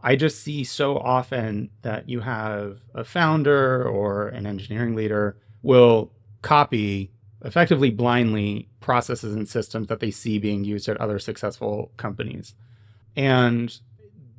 I just see so often that you have a founder or an engineering leader will copy effectively blindly processes and systems that they see being used at other successful companies. And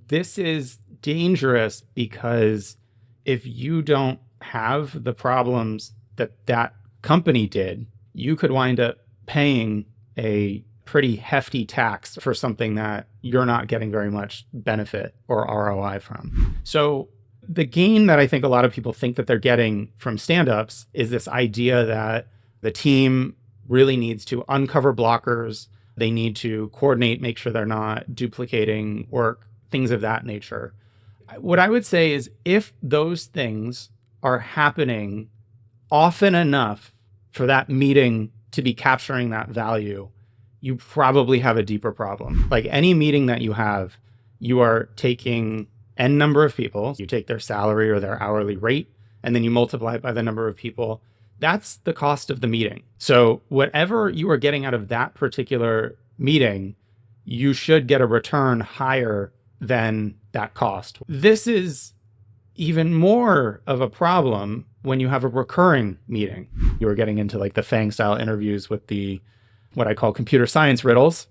this is dangerous because if you don't have the problems that that company did, you could wind up paying a pretty hefty tax for something that you're not getting very much benefit or ROI from. So the gain that I think a lot of people think that they're getting from stand-ups is this idea that the team really needs to uncover blockers. They need to coordinate, make sure they're not duplicating work, things of that nature. What I would say is if those things are happening often enough for that meeting to be capturing that value, you probably have a deeper problem. Like any meeting that you have, you are taking N number of people, you take their salary or their hourly rate, and then you multiply it by the number of people. That's the cost of the meeting. So whatever you are getting out of that particular meeting, you should get a return higher than that cost. This is even more of a problem when you have a recurring meeting. You were getting into like the Fang style interviews with the what I call computer science riddles.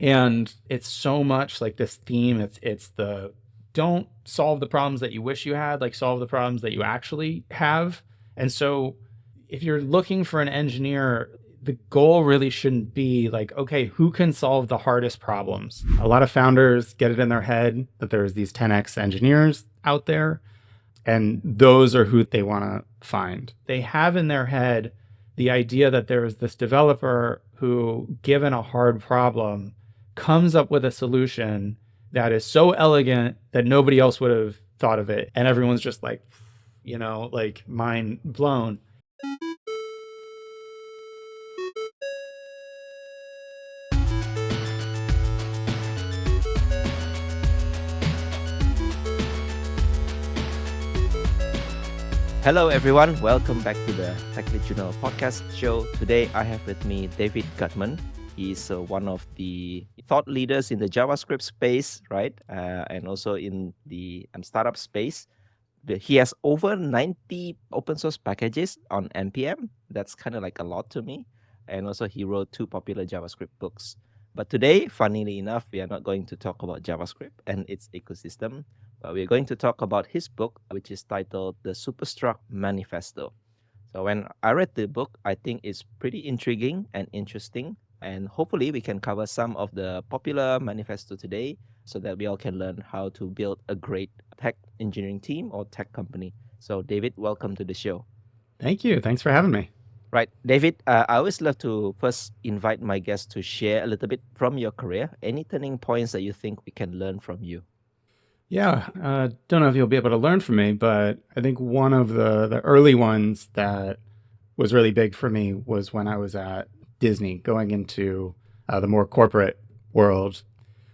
And it's so much like this theme. It's the don't solve the problems that you wish you had, like solve the problems that you actually have. And so if you're looking for an engineer, the goal really shouldn't be like, okay, who can solve the hardest problems? A lot of founders get it in their head that there's these 10x engineers out there, and those are who they want to find. They have in their head the idea that there is this developer who, given a hard problem, comes up with a solution that is so elegant that nobody else would have thought of it. And everyone's just like, like mind blown. Hello, everyone. Welcome back to the Tech Lead Journal podcast show. Today, I have with me David Guttman. He's one of the thought leaders in the JavaScript space, right? And also in the startup space. He has over 90 open source packages on NPM. That's kind of like a lot to me. And also, he wrote 2 popular JavaScript books. But today, funnily enough, we are not going to talk about JavaScript and its ecosystem. But we're going to talk about his book, which is titled The Superstruct Manifesto. So when I read the book, I think it's pretty intriguing and interesting. And hopefully we can cover some of the popular manifesto today so that we all can learn how to build a great tech engineering team or tech company. So David, welcome to the show. Thank you. Thanks for having me. Right. David, I always love to first invite my guests to share a little bit from your career. Any turning points that you think we can learn from you? Yeah, don't know if you'll be able to learn from me, but I think one of the early ones that was really big for me was when I was at Disney, going into the more corporate world.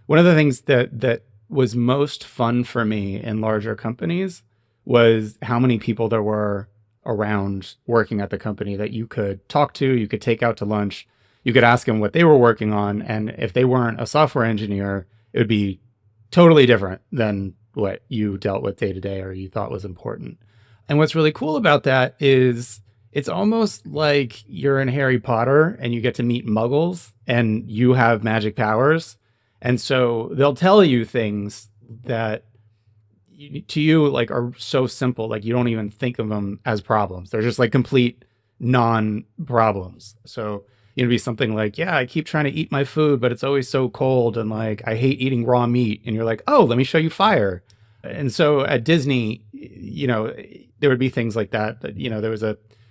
One of the things that was most fun for me in larger companies was how many people there were around working at the company that you could talk to, you could take out to lunch, you could ask them what they were working on, and if they weren't a software engineer, it would be totally different than what you dealt with day to day or you thought was important. And what's really cool about that is it's almost like you're in Harry Potter and you get to meet muggles and you have magic powers. And so they'll tell you things that to you like are so simple, like you don't even think of them as problems. They're just like complete non-problems. So it'd be something like, yeah, I keep trying to eat my food, but it's always so cold. And like, I hate eating raw meat. And you're like, oh, let me show you fire. And so at Disney, there would be things like that. There was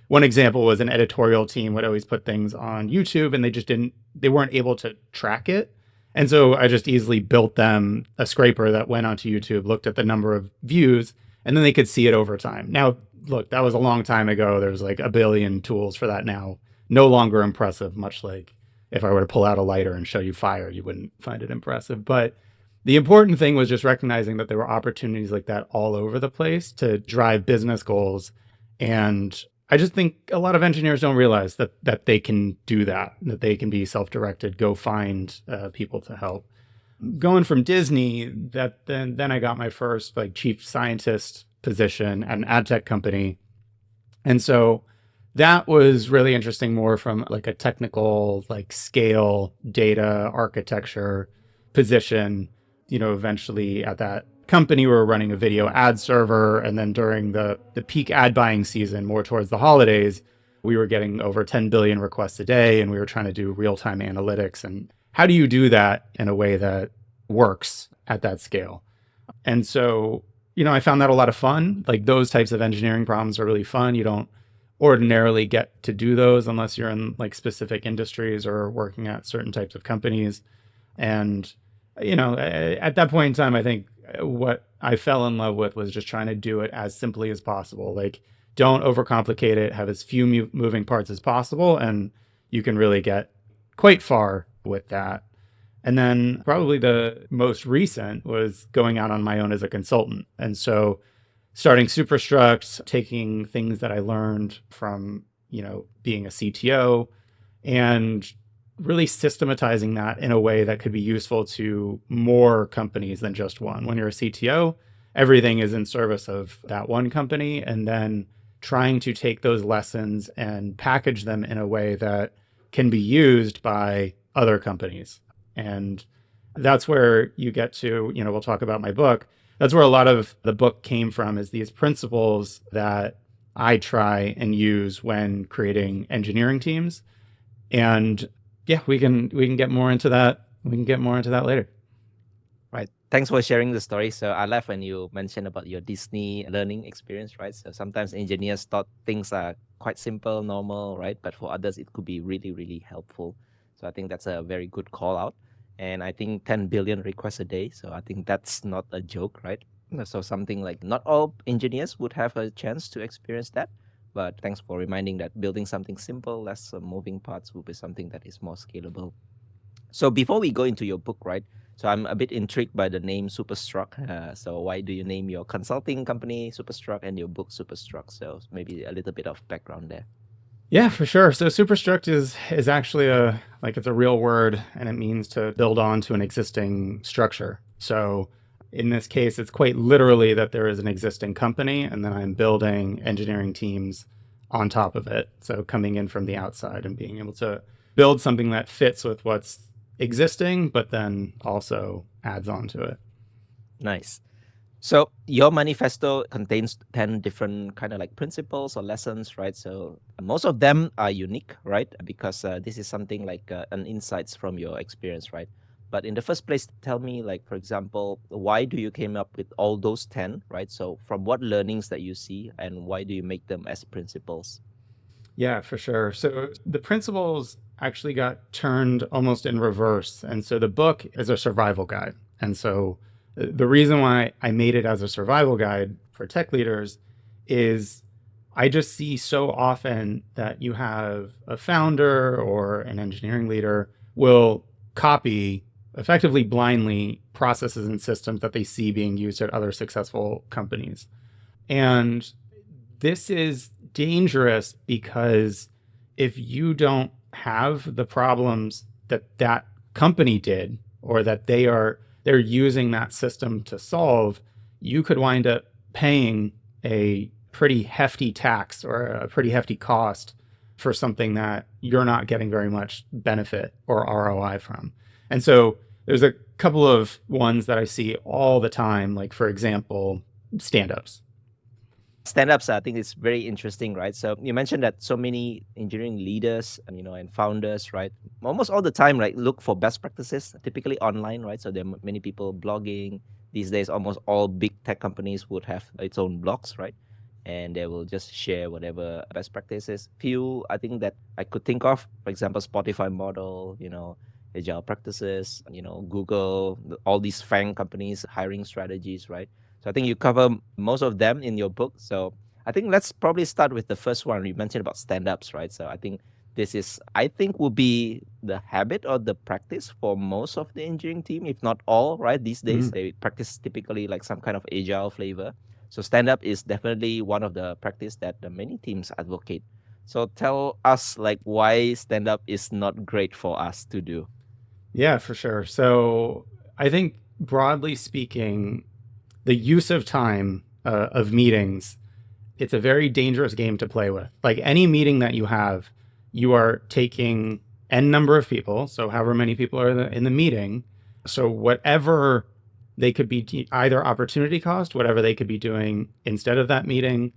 one example was an editorial team would always put things on YouTube and they weren't able to track it. And so I just easily built them a scraper that went onto YouTube, looked at the number of views, and then they could see it over time. Now, look, that was a long time ago. There's like a billion tools for that now. No longer impressive, much like if I were to pull out a lighter and show you fire, you wouldn't find it impressive. But the important thing was just recognizing that there were opportunities like that all over the place to drive business goals. And I just think a lot of engineers don't realize that they can do that they can be self-directed, go find people to help. going from Disney, then I got my first like chief scientist position at an ad tech company. And so that was really interesting more from like a technical, like scale, data, architecture position. Eventually at that company, we were running a video ad server. And then during the peak ad buying season, more towards the holidays, we were getting over 10 billion requests a day, and we were trying to do real-time analytics. And how do you do that in a way that works at that scale? And so, I found that a lot of fun. Like those types of engineering problems are really fun. You don't ordinarily get to do those unless you're in like specific industries or working at certain types of companies. And, at that point in time, I think what I fell in love with was just trying to do it as simply as possible. Like, don't overcomplicate it, have as few moving parts as possible, and you can really get quite far with that. And then probably the most recent was going out on my own as a consultant. And so starting Superstruct, taking things that I learned from, being a CTO and really systematizing that in a way that could be useful to more companies than just one. When you're a CTO, everything is in service of that one company, and then trying to take those lessons and package them in a way that can be used by other companies. And that's where you get to, we'll talk about my book. That's where a lot of the book came from, is these principles that I try and use when creating engineering teams. And yeah, we can get more into that. We can get more into that later. Right. Thanks for sharing the story. So I love when you mentioned about your Disney learning experience, right? So sometimes engineers thought things are quite simple, normal, right? But for others, it could be really, really helpful. So I think that's a very good call out. And I think 10 billion requests a day. So I think that's not a joke, right? So something like not all engineers would have a chance to experience that. But thanks for reminding that building something simple, less moving parts, will be something that is more scalable. So before we go into your book, right? So I'm a bit intrigued by the name Superstruct. So why do you name your consulting company Superstruct and your book Superstruct? So maybe a little bit of background there. Yeah, for sure. So Superstruct is actually it's a real word, and it means to build on to an existing structure. So in this case, it's quite literally that there is an existing company, and then I'm building engineering teams on top of it. So coming in from the outside and being able to build something that fits with what's existing, but then also adds on to it. Nice. So your manifesto contains 10 different kind of like principles or lessons, right? So most of them are unique, right? Because this is something like an insights from your experience, right? But in the first place, tell me, like, for example, why do you came up with all those 10, right? So from what learnings that you see, and why do you make them as principles? Yeah, for sure. So the principles actually got turned almost in reverse. And so the book is a survival guide. And so the reason why I made it as a survival guide for tech leaders is I just see so often that you have a founder or an engineering leader will copy effectively blindly processes and systems that they see being used at other successful companies. And this is dangerous because if you don't have the problems that that company did, or that they're using that system to solve, you could wind up paying a pretty hefty tax or a pretty hefty cost for something that you're not getting very much benefit or ROI from. And so there's a couple of ones that I see all the time, like, for example, Standups. Stand-ups, I think it's very interesting, right? So you mentioned that so many engineering leaders, and founders, right? Almost all the time, right, look for best practices, typically online, right? So there are many people blogging these days. Almost all big tech companies would have its own blogs, right? And they will just share whatever best practices. Few, I think that I could think of, for example, Spotify model, agile practices, Google, all these FANG companies, hiring strategies, right? So I think you cover most of them in your book. So I think let's probably start with the first one. You mentioned about stand-ups, right? So I think will be the habit or the practice for most of the engineering team, if not all, right? These days, they practice typically like some kind of agile flavor. So stand-up is definitely one of the practice that the many teams advocate. So tell us, like, why stand-up is not great for us to do. Yeah, for sure. So I think broadly speaking, the use of time of meetings, it's a very dangerous game to play with. Like any meeting that you are taking n number of people, so however many people are in the meeting. So whatever they could be either opportunity cost, whatever they could be doing instead of that meeting,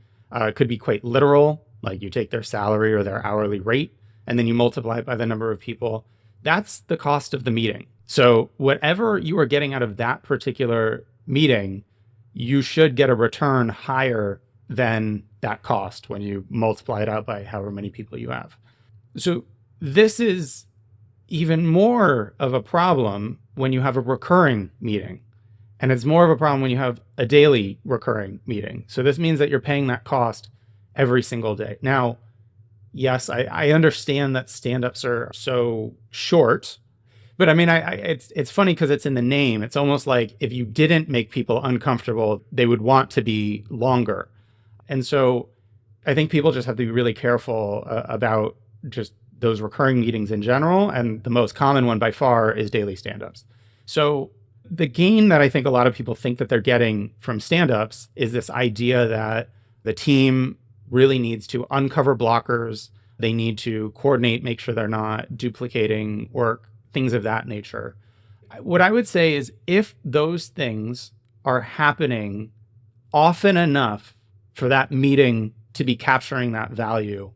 could be quite literal, like you take their salary or their hourly rate, and then you multiply it by the number of people. That's the cost of the meeting. So whatever you are getting out of that particular meeting, you should get a return higher than that cost when you multiply it out by however many people you have. So this is even more of a problem when you have a recurring meeting. And it's more of a problem when you have a daily recurring meeting. So this means that you're paying that cost every single day. Now, yes, I understand that stand-ups are so short, but I mean, it's funny because it's in the name. It's almost like if you didn't make people uncomfortable, they would want to be longer. And so I think people just have to be really careful about just those recurring meetings in general. And the most common one by far is daily stand-ups. So the gain that I think a lot of people think that they're getting from stand-ups is this idea that the team really needs to uncover blockers. They need to coordinate, make sure they're not duplicating work, things of that nature. What I would say is if those things are happening often enough for that meeting to be capturing that value,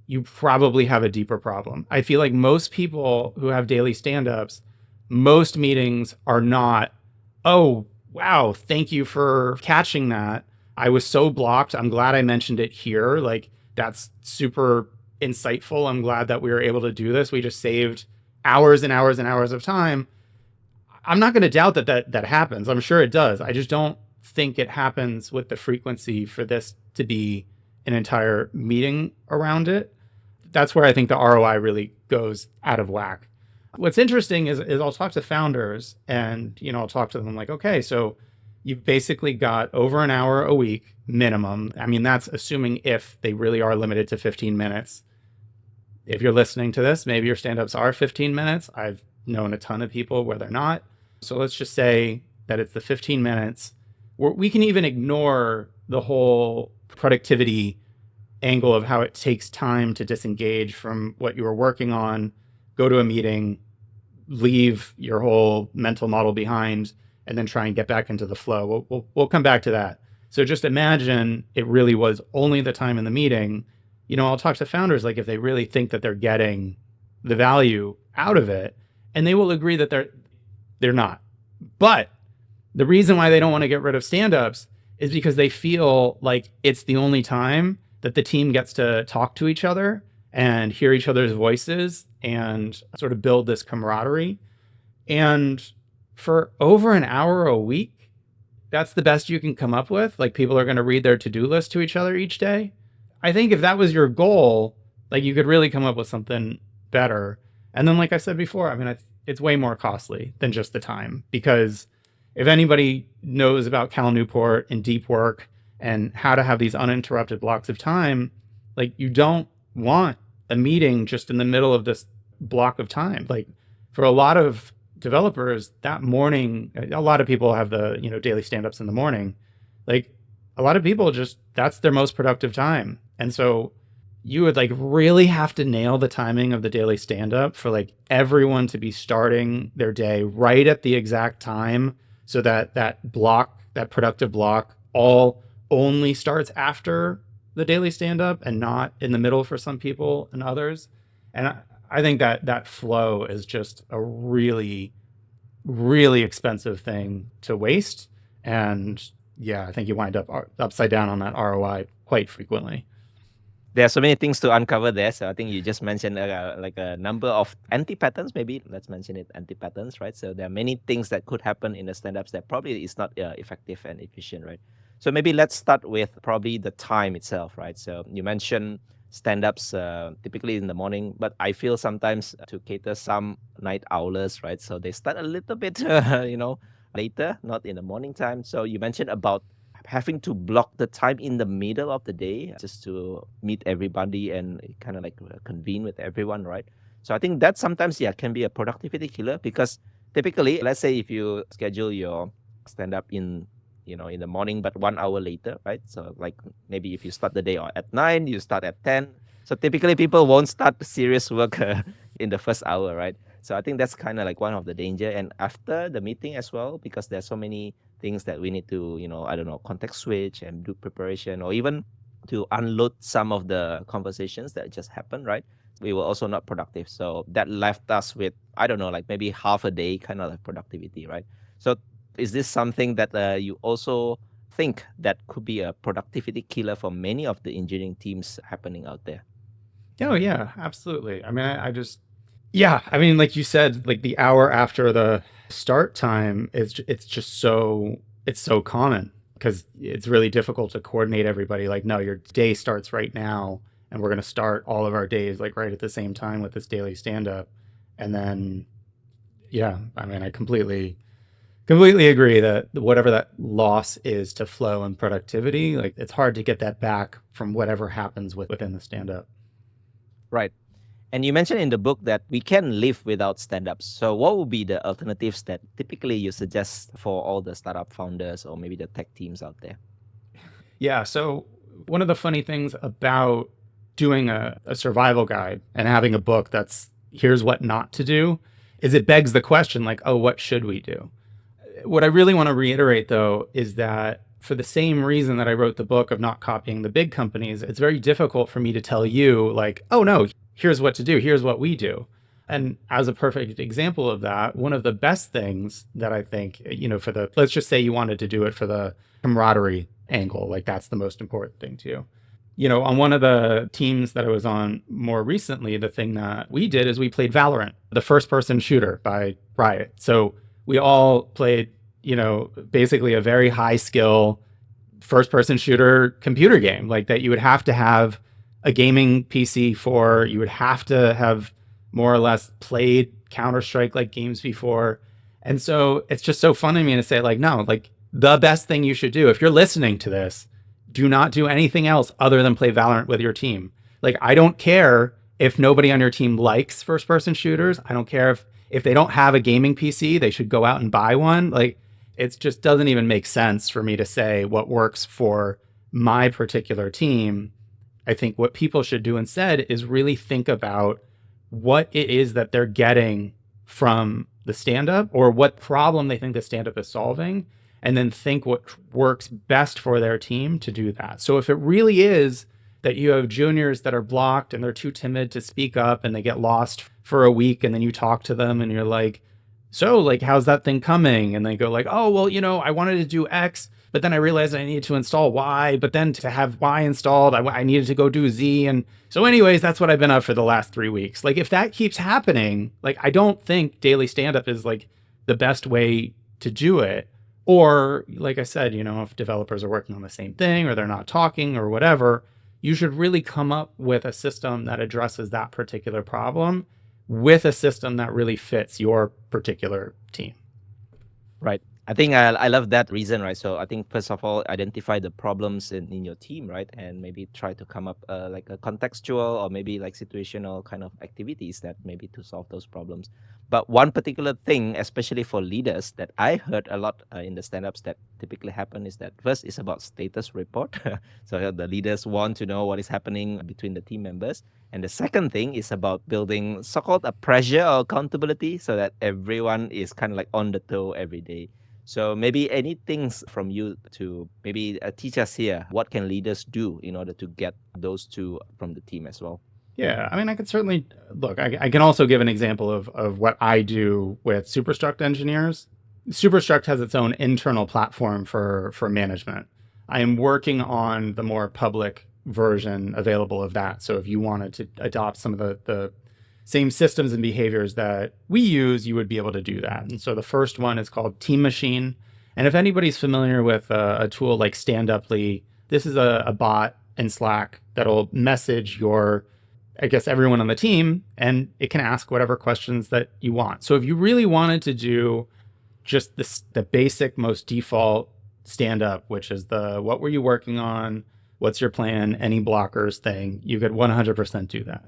you probably have a deeper problem. I feel like most people who have daily stand-ups, most meetings are not, oh, wow, thank you for catching that. I was so blocked. I'm glad I mentioned it here. Like, that's super insightful. I'm glad that we were able to do this. We just saved hours and hours and hours of time. I'm not going to doubt that happens. I'm sure it does. I just don't think it happens with the frequency for this to be an entire meeting around it. That's where I think the ROI really goes out of whack. What's interesting is I'll talk to founders and, I'll talk to them like, okay, so you've basically got over an hour a week minimum. I mean, that's assuming if they really are limited to 15 minutes. If you're listening to this, maybe your stand-ups are 15 minutes. I've known a ton of people where they're not. So let's just say that it's the 15 minutes. We can even ignore the whole productivity angle of how it takes time to disengage from what you were working on, go to a meeting, leave your whole mental model behind, and then try and get back into the flow. We'll come back to that. So just imagine it really was only the time in the meeting. I'll talk to founders like if they really think that they're getting the value out of it, and they will agree that they're not. But the reason why they don't want to get rid of stand-ups is because they feel like it's the only time that the team gets to talk to each other and hear each other's voices and sort of build this camaraderie. And for over an hour a week, that's the best you can come up with. Like, people are going to read their to-do list to each other each day. I think if that was your goal, like, you could really come up with something better. And then, like I said before, I mean, it's way more costly than just the time, because if anybody knows about Cal Newport and deep work and how to have these uninterrupted blocks of time, like, you don't want a meeting just in the middle of this block of time. Like, for a lot of developers that morning, a lot of people have the, daily stand-ups in the morning. Like, a lot of people that's their most productive time. And so you would like really have to nail the timing of the daily stand-up for like everyone to be starting their day right at the exact time, so that that productive block all only starts after the daily stand-up and not in the middle for some people and others. And I think that flow is just a really, really expensive thing to waste. And yeah, I think you wind up upside down on that ROI quite frequently. There are so many things to uncover there. So I think you just mentioned like a number of anti-patterns, maybe let's mention it, anti-patterns, right? So there are many things that could happen in the stand-ups that probably is not effective and efficient, right? So maybe let's start with probably the time itself, right? So you mentioned stand-ups typically in the morning, but I feel sometimes to cater some night owlers, right? So they start a little bit, later, not in the morning time. So you mentioned about having to block the time in the middle of the day just to meet everybody and kind of like convene with everyone, right? So I think that sometimes, can be a productivity killer, because typically, let's say if you schedule your stand up in in the morning, but 1 hour later, right? So like maybe if you start the day at 9, you start at 10. So typically people won't start serious work in the first hour, right? So I think that's kind of like one of the danger. And after the meeting as well, because there's so many things that we need to, I don't know, context switch and do preparation, or even to unload some of the conversations that just happened, right? We were also not productive. So that left us with, I don't know, like maybe half a day kind of like productivity, right? So is this something that you also think that could be a productivity killer for many of the engineering teams happening out there? Oh yeah, absolutely. I mean, yeah, I mean, like you said, like the hour after the start time it's just it's so common because it's really difficult to coordinate everybody. Like, no, your day starts right now, and we're going to start all of our days like right at the same time with this daily stand up. And then, yeah, I mean, I completely agree that whatever that loss is to flow and productivity, like it's hard to get that back from whatever happens within the stand up. Right. And you mentioned in the book that we can live without stand-ups. So what would be the alternatives that typically you suggest for all the startup founders or maybe the tech teams out there? Yeah. So one of the funny things about doing a survival guide and having a book that's here's what not to do is it begs the question like, oh, what should we do? What I really want to reiterate, though, is that for the same reason that I wrote the book of not copying the big companies, it's very difficult for me to tell you, like, oh, no, here's what to do. Here's what we do. And as a perfect example of that, one of the best things that I think, let's just say you wanted to do it for the camaraderie angle, like that's the most important thing to you. On one of the teams that I was on more recently, the thing that we did is we played Valorant, the first person shooter by Riot. So we all played, basically a very high skill first person shooter computer game like that you would have to have a gaming PC for, you would have to have more or less played Counter-Strike like games before. And so it's just so fun to me to say like, no, like the best thing you should do if you're listening to this, do not do anything else other than play Valorant with your team. Like, I don't care if nobody on your team likes first person shooters. I don't care if they don't have a gaming PC, they should go out and buy one. Like, it just doesn't even make sense for me to say what works for my particular team. I think what people should do instead is really think about what it is that they're getting from the stand-up or what problem they think the stand-up is solving, and then think what works best for their team to do that. So if it really is that you have juniors that are blocked and they're too timid to speak up and they get lost for a week, and then you talk to them and you're like, so like, how's that thing coming? And they go like, oh, well, I wanted to do X, but then I realized I needed to install Y, but then to have Y installed, I needed to go do Z. And so anyways, that's what I've been up for the last 3 weeks. Like, if that keeps happening, like, I don't think daily stand-up is like the best way to do it. Or like I said, if developers are working on the same thing or they're not talking or whatever, you should really come up with a system that addresses that particular problem with a system that really fits your particular team. Right. I think I love that reason, right? So I think first of all, identify the problems in your team, right? And maybe try to come up like a contextual or maybe like situational kind of activities that maybe to solve those problems. But one particular thing, especially for leaders, that I heard a lot in the stand-ups that typically happen is that first is about status report. So the leaders want to know what is happening between the team members. And the second thing is about building so-called a pressure or accountability so that everyone is kind of like on the toe every day. So maybe any things from you to maybe teach us here, what can leaders do in order to get those two from the team as well? Yeah, I mean, I could certainly look. I can also give an example of what I do with Superstruct engineers. Superstruct has its own internal platform for management. I am working on the more public version available of that. So if you wanted to adopt some of the same systems and behaviors that we use, you would be able to do that. And so the first one is called Team Machine. And if anybody's familiar with a tool like Standuply, this is a bot in Slack that'll message everyone on the team, and it can ask whatever questions that you want. So if you really wanted to do just the basic, most default stand-up, which is what were you working on? What's your plan? Any blockers thing, you could 100% do that.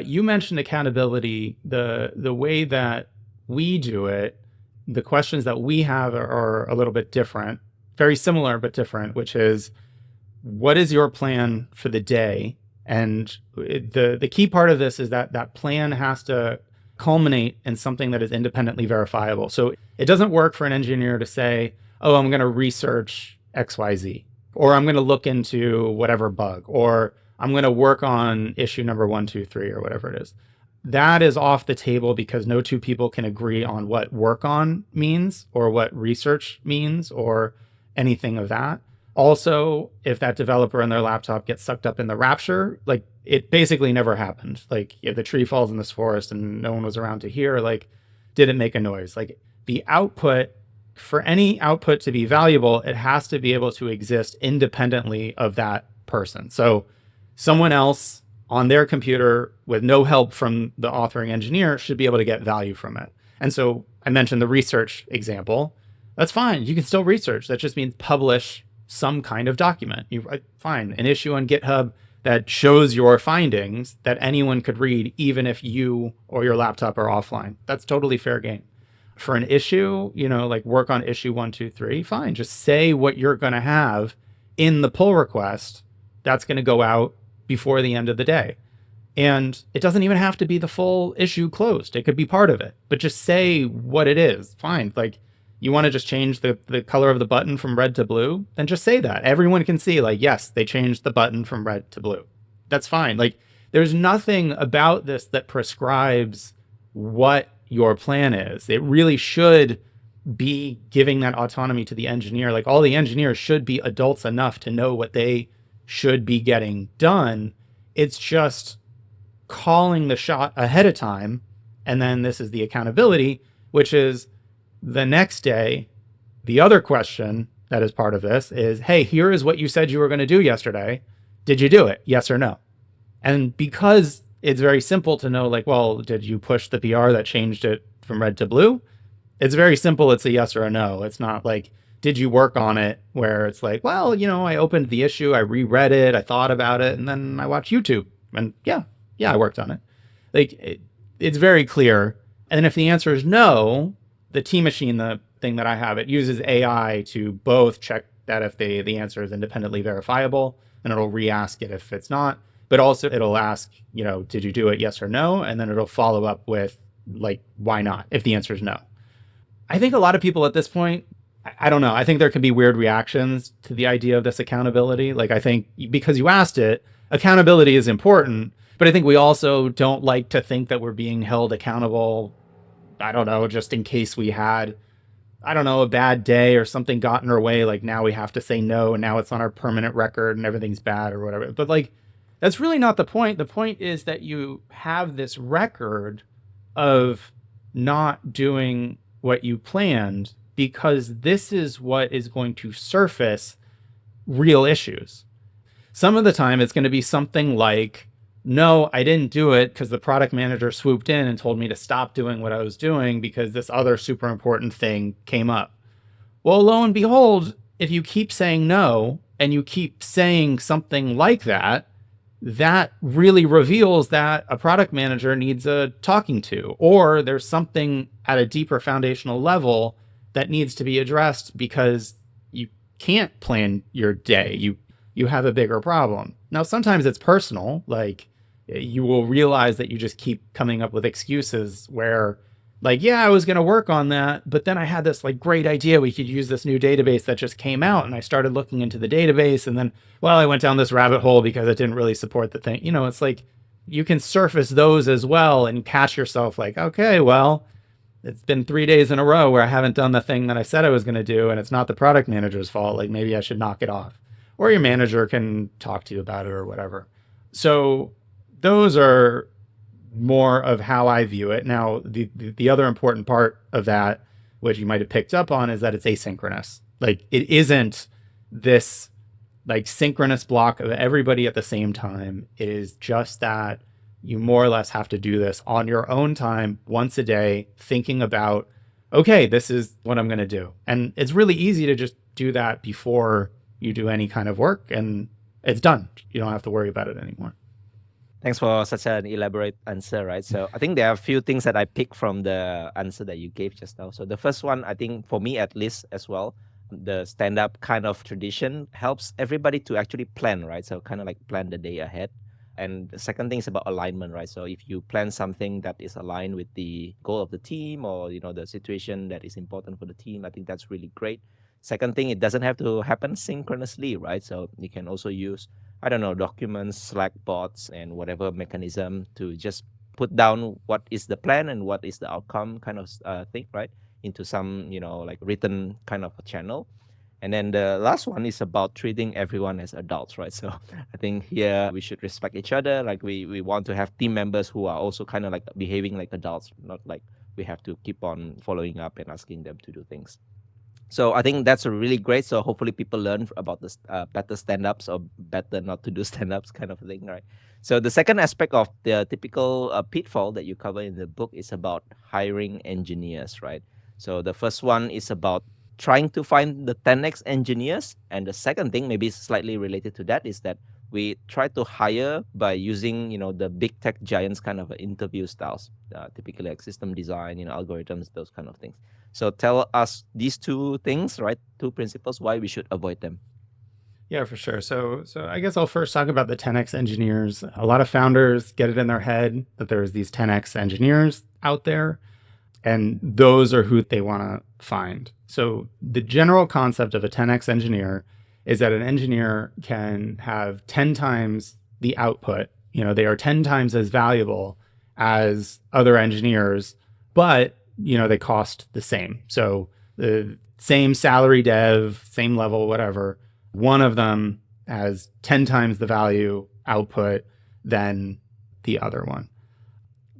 You mentioned accountability. The way that we do it the questions that we have are a little bit different, very similar, but different, which is, what is your plan for the day? And the key part of this is that that plan has to culminate in something that is independently verifiable. So it doesn't work for an engineer to say, oh, I'm going to research XYZ, or I'm going to look into whatever bug, or I'm going to work on issue number 1, 2, 3, or whatever it is. That is off the table because no two people can agree on what work on means or what research means or anything of that. Also, if that developer and their laptop gets sucked up in the rapture, like it basically never happened. Like if the tree falls in this forest and no one was around to hear, like, did it make a noise? Like the output, for any output to be valuable, it has to be able to exist independently of that person. So someone else on their computer with no help from the authoring engineer should be able to get value from it. And so I mentioned the research example. That's fine. You can still research. That just means publish some kind of document. Fine, an issue on GitHub that shows your findings that anyone could read, even if you or your laptop are offline. That's totally fair game. For an issue, like work on issue 1, 2, 3, fine. Just say what you're going to have in the pull request that's going to go out before the end of the day. And it doesn't even have to be the full issue closed. It could be part of it, but just say what it is. Fine. Like you want to just change the color of the button from red to blue, then just say that. Everyone can see, like, yes, they changed the button from red to blue. That's fine. Like there's nothing about this that prescribes what your plan is. It really should be giving that autonomy to the engineer. Like all the engineers should be adults enough to know what they should be getting done. It's just calling the shot ahead of time. And then this is the accountability, which is the next day. The other question that is part of this is, hey, here is what you said you were going to do yesterday. Did you do it? Yes or no? And because it's very simple to know, like, well, did you push the PR that changed it from red to blue? It's very simple. It's a yes or a no. It's not like, did you work on it, where it's like, well, I opened the issue, I reread it, I thought about it, and then I watched YouTube. And yeah, I worked on it. Like it's very clear. And if the answer is no, the T Machine, the thing that I have, it uses AI to both check that if the answer is independently verifiable, and it'll re-ask it if it's not, but also it'll ask, did you do it, yes or no? And then it'll follow up with, like, why not, if the answer is no. I think a lot of people at this point, I don't know, I think there could be weird reactions to the idea of this accountability. Like, I think because you asked it, accountability is important, but I think we also don't like to think that we're being held accountable, I don't know, just in case we had, I don't know, a bad day or something got in our way. Like now we have to say no, and now it's on our permanent record and everything's bad or whatever. But like, that's really not the point. The point is that you have this record of not doing what you planned, because this is what is going to surface real issues. Some of the time it's going to be something like, no, I didn't do it because the product manager swooped in and told me to stop doing what I was doing because this other super important thing came up. Well, lo and behold, if you keep saying no and you keep saying something like that, that really reveals that a product manager needs a talking to, or there's something at a deeper foundational level that needs to be addressed because you can't plan your day. You have a bigger problem. Now, sometimes it's personal. Like you will realize that you just keep coming up with excuses where, like, yeah, I was going to work on that, but then I had this like great idea. We could use this new database that just came out, and I started looking into the database, and then, well, I went down this rabbit hole because it didn't really support the thing. It's like you can surface those as well and catch yourself like, okay, well, it's been 3 days in a row where I haven't done the thing that I said I was going to do, and it's not the product manager's fault. Like maybe I should knock it off, or your manager can talk to you about it or whatever. So those are more of how I view it. Now, the other important part of that, which you might have picked up on, is that it's asynchronous. Like it isn't this like synchronous block of everybody at the same time. It is just that you more or less have to do this on your own time once a day, thinking about, okay, this is what I'm going to do. And it's really easy to just do that before you do any kind of work, and it's done. You don't have to worry about it anymore. Thanks for such an elaborate answer, right? So I think there are a few things that I picked from the answer that you gave just now. So the first one, I think for me at least as well, the stand-up kind of tradition helps everybody to actually plan, right? So kind of like plan the day ahead. And the second thing is about alignment, right? So if you plan something that is aligned with the goal of the team or the situation that is important for the team, I think that's really great. Second thing, it doesn't have to happen synchronously, right? So you can also use, I don't know, documents, Slack bots, and whatever mechanism to just put down what is the plan and what is the outcome kind of thing, right? Into some, like written kind of a channel. And then the last one is about treating everyone as adults, right? So I think here we should respect each other. Like we want to have team members who are also kind of like behaving like adults, not like we have to keep on following up and asking them to do things. So I think that's really great. So hopefully people learn about this better stand-ups or better not to do stand-ups kind of thing, right? So the second aspect of the typical pitfall that you cover in the book is about hiring engineers, right? So the first one is about trying to find the 10x engineers. And the second thing, maybe slightly related to that, is that we try to hire by using, the big tech giants kind of interview styles, typically like system design, algorithms, those kind of things. So tell us these two things, right? Two principles, why we should avoid them. Yeah, for sure. So I guess I'll first talk about the 10x engineers. A lot of founders get it in their head that there's these 10x engineers out there, and those are who they want to find. So the general concept of a 10x engineer is that an engineer can have 10 times the output. They are 10 times as valuable as other engineers, but they cost the same. So the same salary dev, same level, whatever, one of them has 10 times the value output than the other one.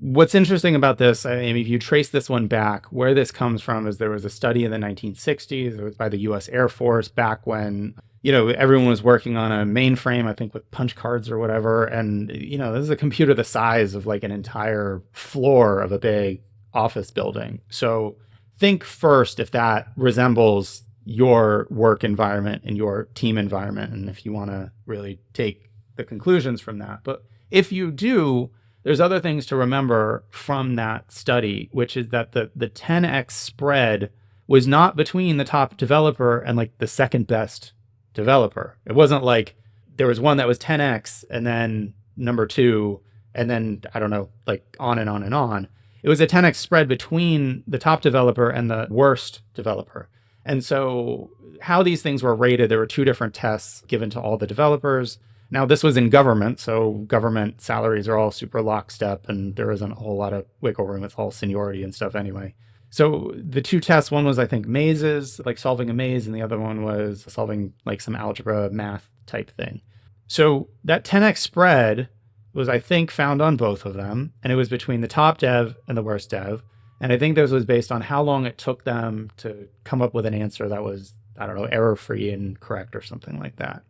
What's interesting about this, I mean, if you trace this one back, where this comes from is there was a study in the 1960s. It was by the US Air Force back when, everyone was working on a mainframe, I think with punch cards or whatever. And, this is a computer the size of like an entire floor of a big office building. So think first if that resembles your work environment and your team environment, and if you want to really take the conclusions from that. But if you do, there's other things to remember from that study, which is that the 10x spread was not between the top developer and like the second best developer. It wasn't like there was one that was 10x and then number two, and then I don't know, like on and on and on. It was a 10x spread between the top developer and the worst developer. And so how these things were rated, there were two different tests given to all the developers. Now, this was in government, so government salaries are all super lockstep, and there isn't a whole lot of wiggle room. It's all seniority and stuff anyway. So the two tests, one was, I think, mazes, like solving a maze, and the other one was solving like some algebra math type thing. So that 10x spread was, I think, found on both of them, and it was between the top dev and the worst dev. And I think this was based on how long it took them to come up with an answer that was, I don't know, error-free and correct or something like that.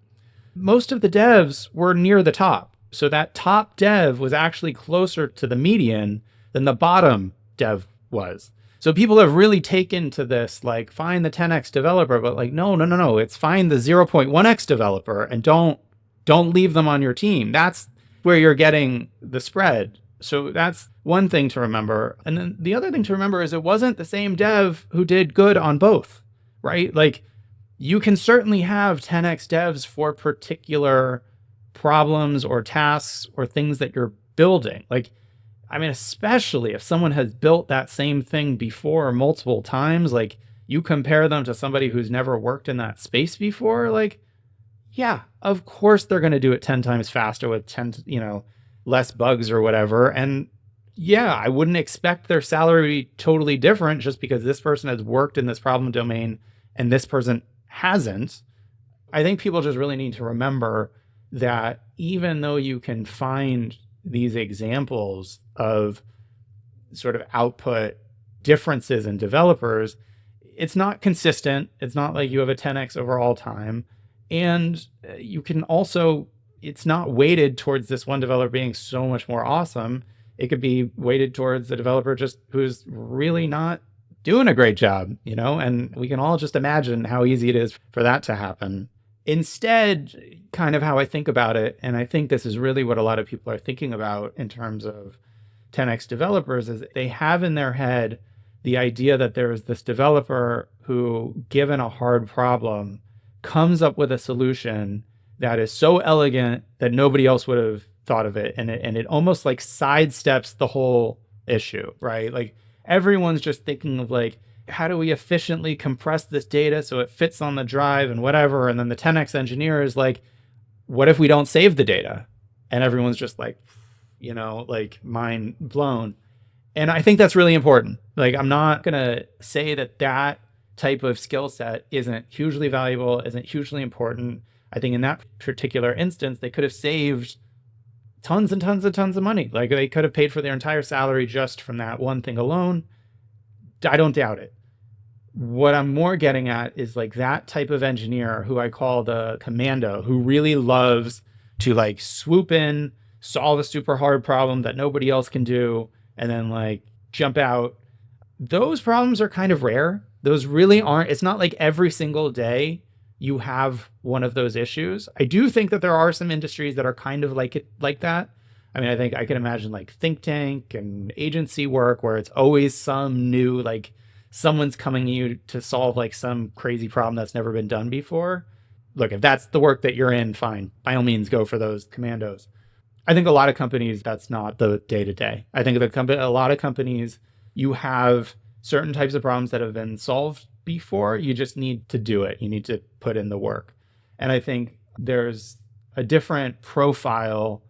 Most of the devs were near the top. So that top dev was actually closer to the median than the bottom dev was. So people have really taken to this, like, find the 10x developer, but like, no. It's find the 0.1x developer and don't leave them on your team. That's where you're getting the spread. So that's one thing to remember. And then the other thing to remember is it wasn't the same dev who did good on both, right? Like, you can certainly have 10x devs for particular problems or tasks or things that you're building. Like, I mean, especially if someone has built that same thing before multiple times, like you compare them to somebody who's never worked in that space before, like, yeah, of course they're going to do it 10 times faster with 10, less bugs or whatever. And yeah, I wouldn't expect their salary to be totally different just because this person has worked in this problem domain and this person hasn't. I think people just really need to remember that even though you can find these examples of sort of output differences in developers, it's not consistent. It's not like you have a 10x over all time. And you can also, it's not weighted towards this one developer being so much more awesome. It could be weighted towards the developer just who's really not doing a great job, and we can all just imagine how easy it is for that to happen. Instead, kind of how I think about it, and I think this is really what a lot of people are thinking about in terms of 10x developers, is they have in their head the idea that there is this developer who, given a hard problem, comes up with a solution that is so elegant that nobody else would have thought of it. And it almost like sidesteps the whole issue, right? Like everyone's just thinking of like, how do we efficiently compress this data so it fits on the drive and whatever? And then the 10x engineer is like, what if we don't save the data? And everyone's just like, like mind blown. And I think that's really important. Like, I'm not going to say that that type of skill set isn't hugely valuable, isn't hugely important. I think in that particular instance, they could have saved tons and tons and tons of money. Like they could have paid for their entire salary just from that one thing alone. I don't doubt it. What I'm more getting at is like that type of engineer who I call the commando, who really loves to like swoop in, solve a super hard problem that nobody else can do, and then like jump out. Those problems are kind of rare. Those really aren't. It's not like every single day you have one of those issues. I do think that there are some industries that are kind of like it, like that. I mean, I think I can imagine like think tank and agency work where it's always some new, like someone's coming to you to solve like some crazy problem that's never been done before. Look, if that's the work that you're in, fine. By all means, go for those commandos. I think a lot of companies, that's not the day-to-day. I think a lot of companies, you have certain types of problems that have been solved before. You just need to do it. You need to put in the work. And I think there's a different profile.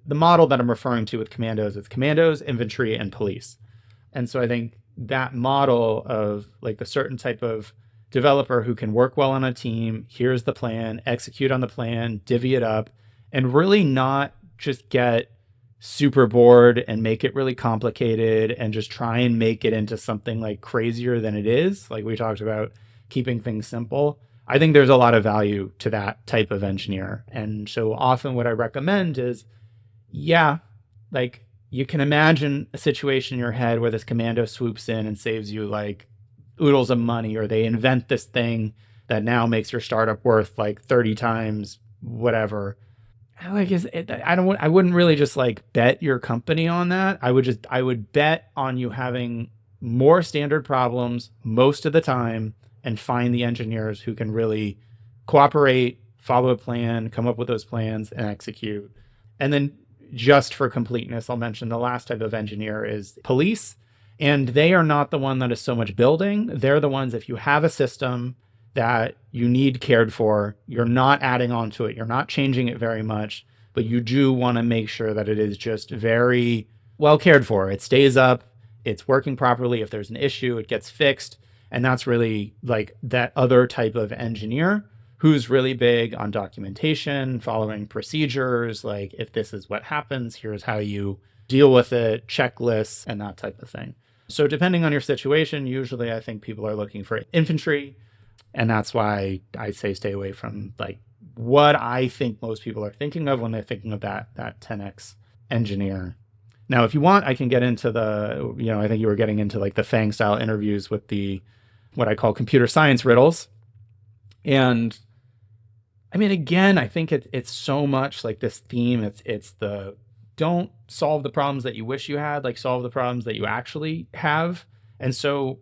The model that I'm referring to with commandos is commandos, infantry, and police. And so I think that model of like the certain type of developer who can work well on a team, here's the plan, execute on the plan, divvy it up, and really not just get super bored and make it really complicated and just try and make it into something like crazier than it is. Like we talked about keeping things simple. I think there's a lot of value to that type of engineer. And so often what I recommend is, yeah, like you can imagine a situation in your head where this commando swoops in and saves you like oodles of money, or they invent this thing that now makes your startup worth like 30 times whatever. I wouldn't really just like bet your company on that. I would bet on you having more standard problems most of the time and find the engineers who can really cooperate, follow a plan, come up with those plans and execute. And then just for completeness, I'll mention the last type of engineer is police. And they are not the one that is so much building. They're the ones, if you have a system that you need cared for, you're not adding on to it, you're not changing it very much, but you do want to make sure that it is just very well cared for. It stays up, it's working properly. If there's an issue, it gets fixed. And that's really like that other type of engineer who's really big on documentation, following procedures, like if this is what happens, here's how you deal with it, checklists, and that type of thing. So depending on your situation, usually I think people are looking for infantry. And that's why I say stay away from like what I think most people are thinking of when they're thinking of that 10x engineer. Now, if you want, I can get into the, I think you were getting into like the FANG style interviews with the, what I call computer science riddles. And I mean, again, I think it's so much like this theme. It's the don't solve the problems that you wish you had, like solve the problems that you actually have. And so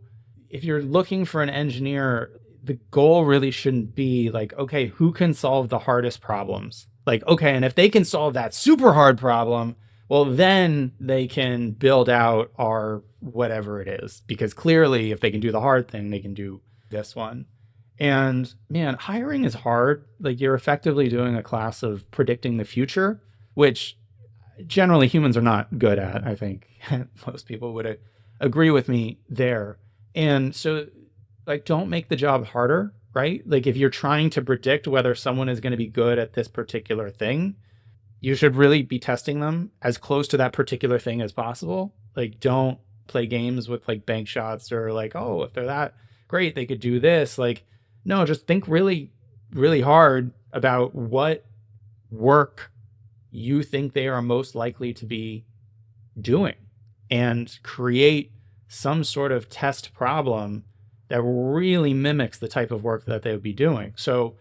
if you're looking for an engineer, the goal really shouldn't be like, okay, who can solve the hardest problems? Like, okay, and if they can solve that super hard problem, well, then they can build out our whatever it is. Because clearly, if they can do the hard thing, they can do this one. And man, hiring is hard. Like you're effectively doing a class of predicting the future, which generally humans are not good at. I think most people would agree with me there. And so like, don't make the job harder, right? Like if you're trying to predict whether someone is going to be good at this particular thing, you should really be testing them as close to that particular thing as possible. Like don't play games with like bank shots or like, oh, if they're that great, they could do this. Like, no, just think really, really hard about what work you think they are most likely to be doing and create some sort of test problem that really mimics the type of work that they would be doing. So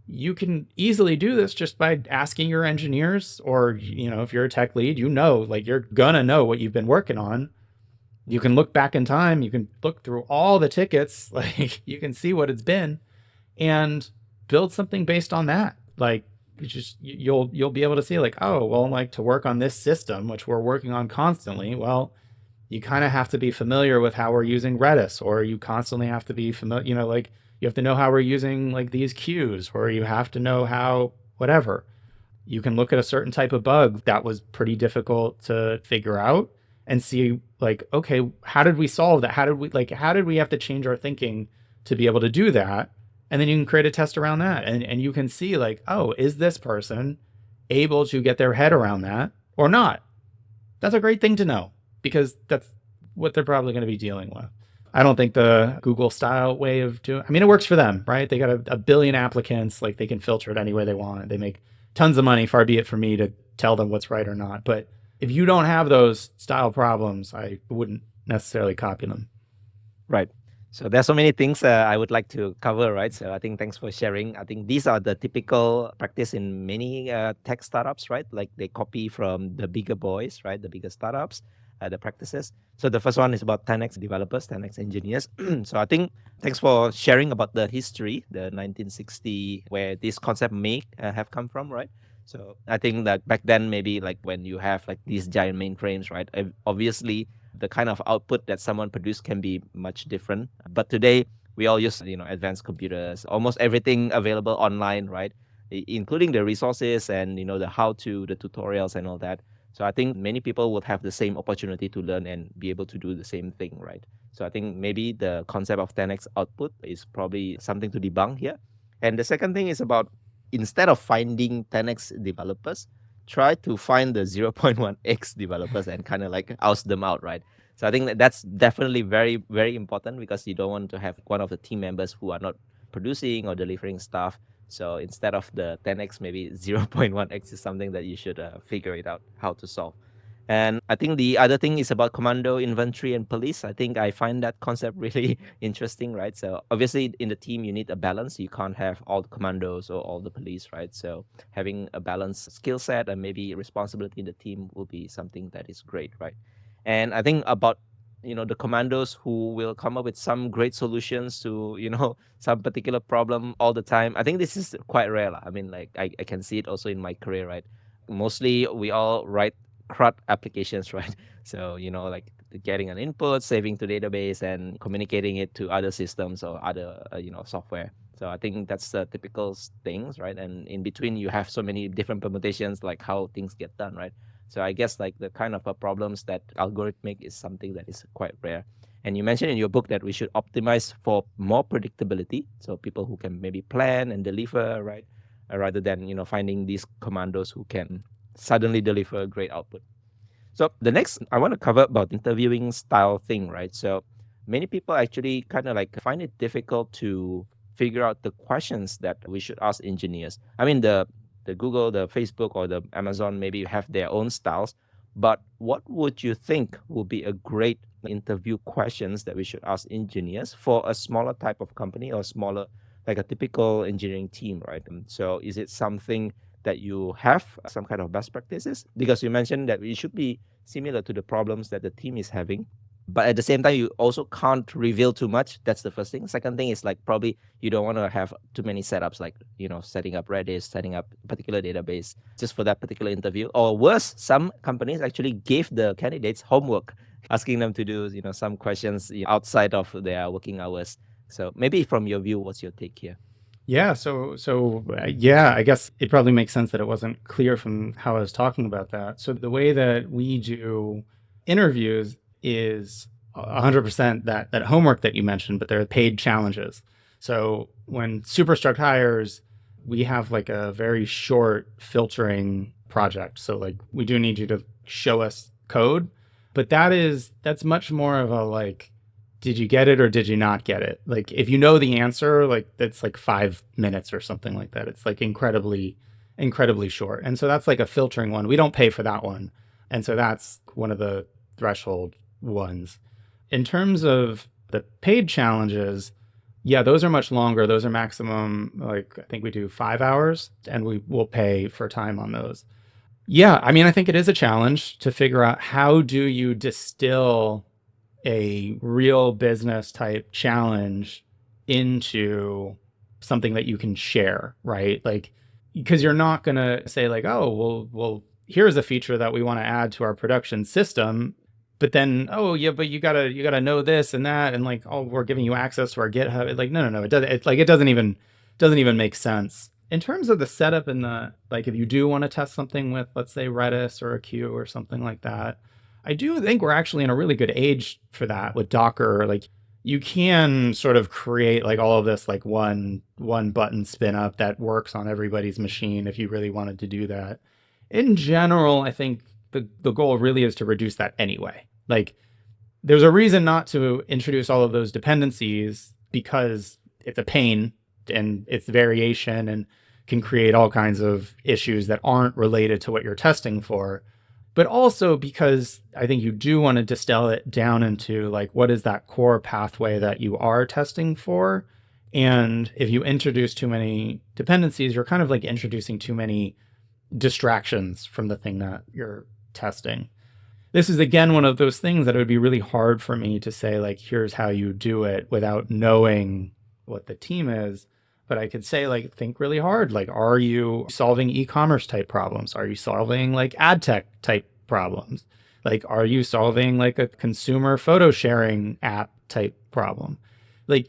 you can easily do this just by asking your engineers, or, if you're a tech lead, like you're gonna know what you've been working on. You can look back in time, you can look through all the tickets, like you can see what it's been and build something based on that. Like you'll be able to see like, oh, well, like to work on this system, which we're working on constantly, well, you kind of have to be familiar with how we're using Redis, or you constantly have to be familiar, like you have to know how we're using like these queues, or you have to know how whatever. You can look at a certain type of bug that was pretty difficult to figure out and see like, okay, how did we solve that? How did we have to change our thinking to be able to do that? And then you can create a test around that. And you can see like, oh, is this person able to get their head around that or not? That's a great thing to know, because that's what they're probably going to be dealing with. I don't think the Google style way of doing, I mean, it works for them, right? They got a billion applicants, like they can filter it any way they want. They make tons of money, far be it for me to tell them what's right or not. But if you don't have those style problems, I wouldn't necessarily copy them. Right. So there's so many things I would like to cover, right? So I think thanks for sharing. I think these are the typical practice in many tech startups, right? Like they copy from the bigger boys, right? The bigger startups, the practices. So the first one is about 10x developers, 10x engineers. So I think thanks for sharing about the history, the 1960, where this concept may have come from, right? So I think that back then, maybe like when you have like these giant mainframes, right? Obviously, the kind of output that someone produced can be much different. But today, we all use, advanced computers, almost everything available online, right? Including the resources and, the how-to, the tutorials and all that. So I think many people would have the same opportunity to learn and be able to do the same thing, right? So I think maybe the concept of 10x output is probably something to debunk here. And the second thing is about, instead of finding 10x developers, try to find the 0.1x developers and kind of like oust them out, right? So I think that's definitely very, very important, because you don't want to have one of the team members who are not producing or delivering stuff. So instead of the 10x, maybe 0.1x is something that you should figure it out how to solve. And I think the other thing is about commando, inventory, and police. I think I find that concept really interesting, right? So obviously in the team, you need a balance. You can't have all the commandos or all the police, right? So having a balanced skill set and maybe responsibility in the team will be something that is great, right? And I think about, the commandos who will come up with some great solutions to, some particular problem all the time. I think this is quite rare. I mean, like I can see it also in my career, right? Mostly we all write CRUD applications, right? So, like getting an input, saving to database, and communicating it to other systems or other, software. So I think that's the typical things, right? And in between, you have so many different permutations, like how things get done, right? So I guess like the kind of problems that algorithmic is something that is quite rare. And you mentioned in your book that we should optimize for more predictability. So people who can maybe plan and deliver, right? Rather than, finding these commandos who can suddenly deliver a great output. So the next I want to cover about interviewing style thing, right? So many people actually kind of like find it difficult to figure out the questions that we should ask engineers. I mean, the Google, the Facebook, or the Amazon maybe have their own styles, but what would you think would be a great interview questions that we should ask engineers for a smaller type of company or smaller, like a typical engineering team, right? So is it something that you have some kind of best practices? Because you mentioned that it should be similar to the problems that the team is having. But at the same time, you also can't reveal too much. That's the first thing. Second thing is like probably you don't want to have too many setups, like, setting up Redis, setting up a particular database just for that particular interview. Or worse, some companies actually gave the candidates homework, asking them to do, some questions outside of their working hours. So maybe from your view, what's your take here? Yeah, I guess it probably makes sense that it wasn't clear from how I was talking about that. So the way that we do interviews is 100% that homework that you mentioned, but they're paid challenges. So when Superstruct hires, we have like a very short filtering project. So like we do need you to show us code, but that's much more of a like, did you get it or did you not get it? Like if you know the answer, like that's like 5 minutes or something like that. It's like incredibly short. And so that's like a filtering one. We don't pay for that one. And so that's one of the threshold ones. In terms of the paid challenges, Yeah, those are much longer. Those are maximum, like, I think we do 5 hours, and we will pay for time on those. Yeah, I mean, I think it is a challenge to figure out how do you distill a real business type challenge into something that you can share, right? Like, because you're not going to say like, oh, well, here's a feature that we want to add to our production system, but then, oh yeah, but you gotta know this and that, and like, oh, we're giving you access to our GitHub. Like, no, it doesn't. It's like it doesn't even make sense in terms of the setup and the, like, if you do want to test something with, let's say, Redis or a queue or something like that. I do think we're actually in a really good age for that with Docker. Like, you can sort of create like all of this like one button spin up that works on everybody's machine if you really wanted to do that. In general, I think the goal really is to reduce that anyway. Like, there's a reason not to introduce all of those dependencies because it's a pain and it's variation and can create all kinds of issues that aren't related to what you're testing for. But also because I think you do want to distill it down into like, what is that core pathway that you are testing for? And if you introduce too many dependencies, you're kind of like introducing too many distractions from the thing that you're testing. This is again one of those things that it would be really hard for me to say like, here's how you do it without knowing what the team is. But I could say like, think really hard. Like, are you solving e-commerce type problems? Are you solving like ad tech type problems? Like, are you solving like a consumer photo sharing app type problem? Like,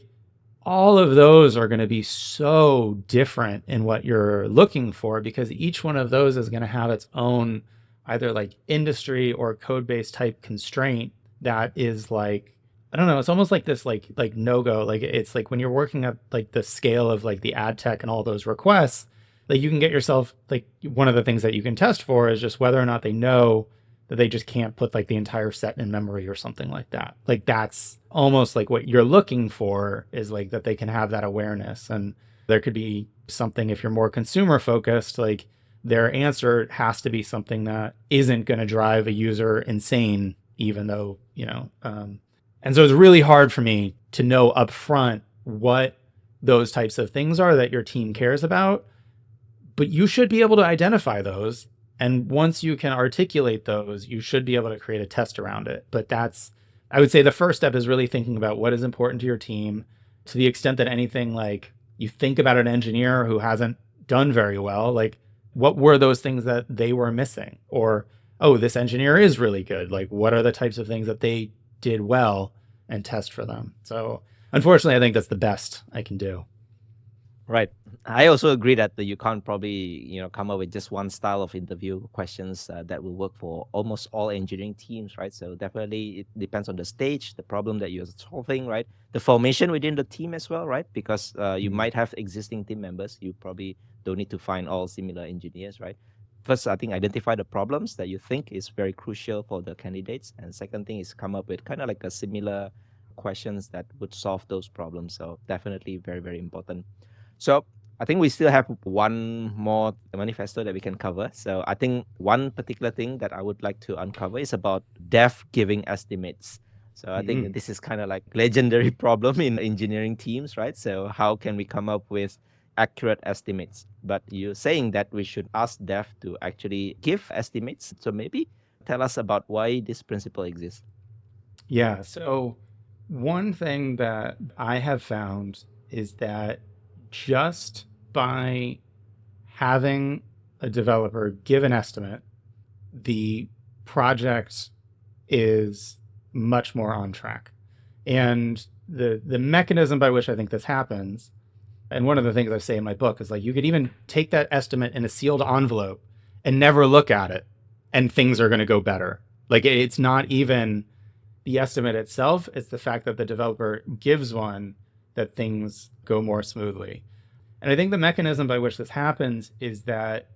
all of those are going to be so different in what you're looking for because each one of those is going to have its own either like industry or code base type constraint that is like, I don't know, it's almost like this like no-go. Like, it's like when you're working at like the scale of like the ad tech and all those requests, like you can get yourself like, one of the things that you can test for is just whether or not they know that they just can't put like the entire set in memory or something like that. Like, that's almost like what you're looking for is like that they can have that awareness. And there could be something, if you're more consumer focused, like their answer has to be something that isn't going to drive a user insane, even though, and so it's really hard for me to know upfront what those types of things are that your team cares about, but you should be able to identify those. And once you can articulate those, you should be able to create a test around it. But I would say the first step is really thinking about what is important to your team, to the extent that anything like you think about an engineer who hasn't done very well, like what were those things that they were missing? Or, oh, this engineer is really good. Like, what are the types of things that they did well, and test for them? So unfortunately, I think that's the best I can do. Right. I also agree that you can't probably come up with just one style of interview questions that will work for almost all engineering teams, right? So definitely it depends on the stage, the problem that you're solving, right? The formation within the team as well, right? Because you might have existing team members. You probably don't need to find all similar engineers, right? First, I think identify the problems that you think is very crucial for the candidates, and second thing is come up with kind of like a similar questions that would solve those problems. So definitely very, very important. So I think we still have one more manifesto that we can cover. So I think one particular thing that I would like to uncover is about dev giving estimates. So I think this is kind of like legendary problem in engineering teams, right? So how can we come up with accurate estimates? But you're saying that we should ask dev to actually give estimates. So maybe tell us about why this principle exists. Yeah. So one thing that I have found is that just by having a developer give an estimate, the project is much more on track. And the mechanism by which I think this happens, and one of the things I say in my book is like, you could even take that estimate in a sealed envelope and never look at it, and things are going to go better. Like, it's not even the estimate itself, it's the fact that the developer gives one that things go more smoothly. And I think the mechanism by which this happens is that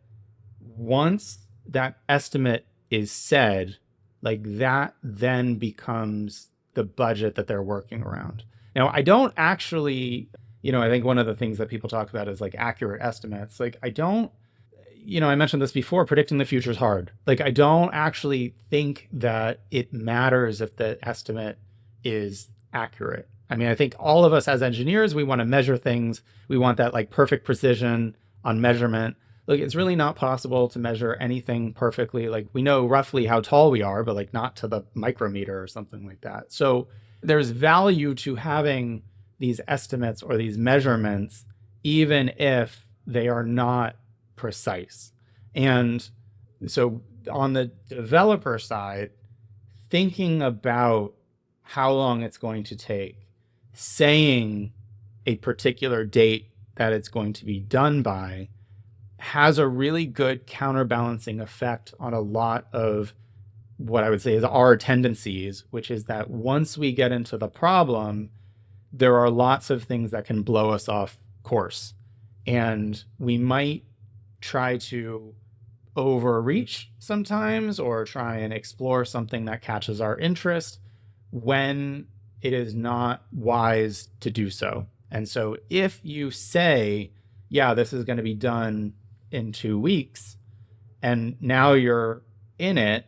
once that estimate is said, like that then becomes the budget that they're working around. Now, I don't actually, I think one of the things that people talk about is like accurate estimates. Like, I don't, I mentioned this before, predicting the future is hard. Like, I don't actually think that it matters if the estimate is accurate. I mean, I think all of us as engineers, we want to measure things. We want that like perfect precision on measurement. Look, it's really not possible to measure anything perfectly. Like we know roughly how tall we are, but like not to the micrometer or something like that. So there's value to having these estimates or these measurements, even if they are not precise. And so on the developer side, thinking about how long it's going to take, saying a particular date that it's going to be done by has a really good counterbalancing effect on a lot of what I would say is our tendencies, which is that once we get into the problem, there are lots of things that can blow us off course. And we might try to overreach sometimes or try and explore something that catches our interest when it is not wise to do so. And so if you say, yeah, this is going to be done in 2 weeks, and now you're in it,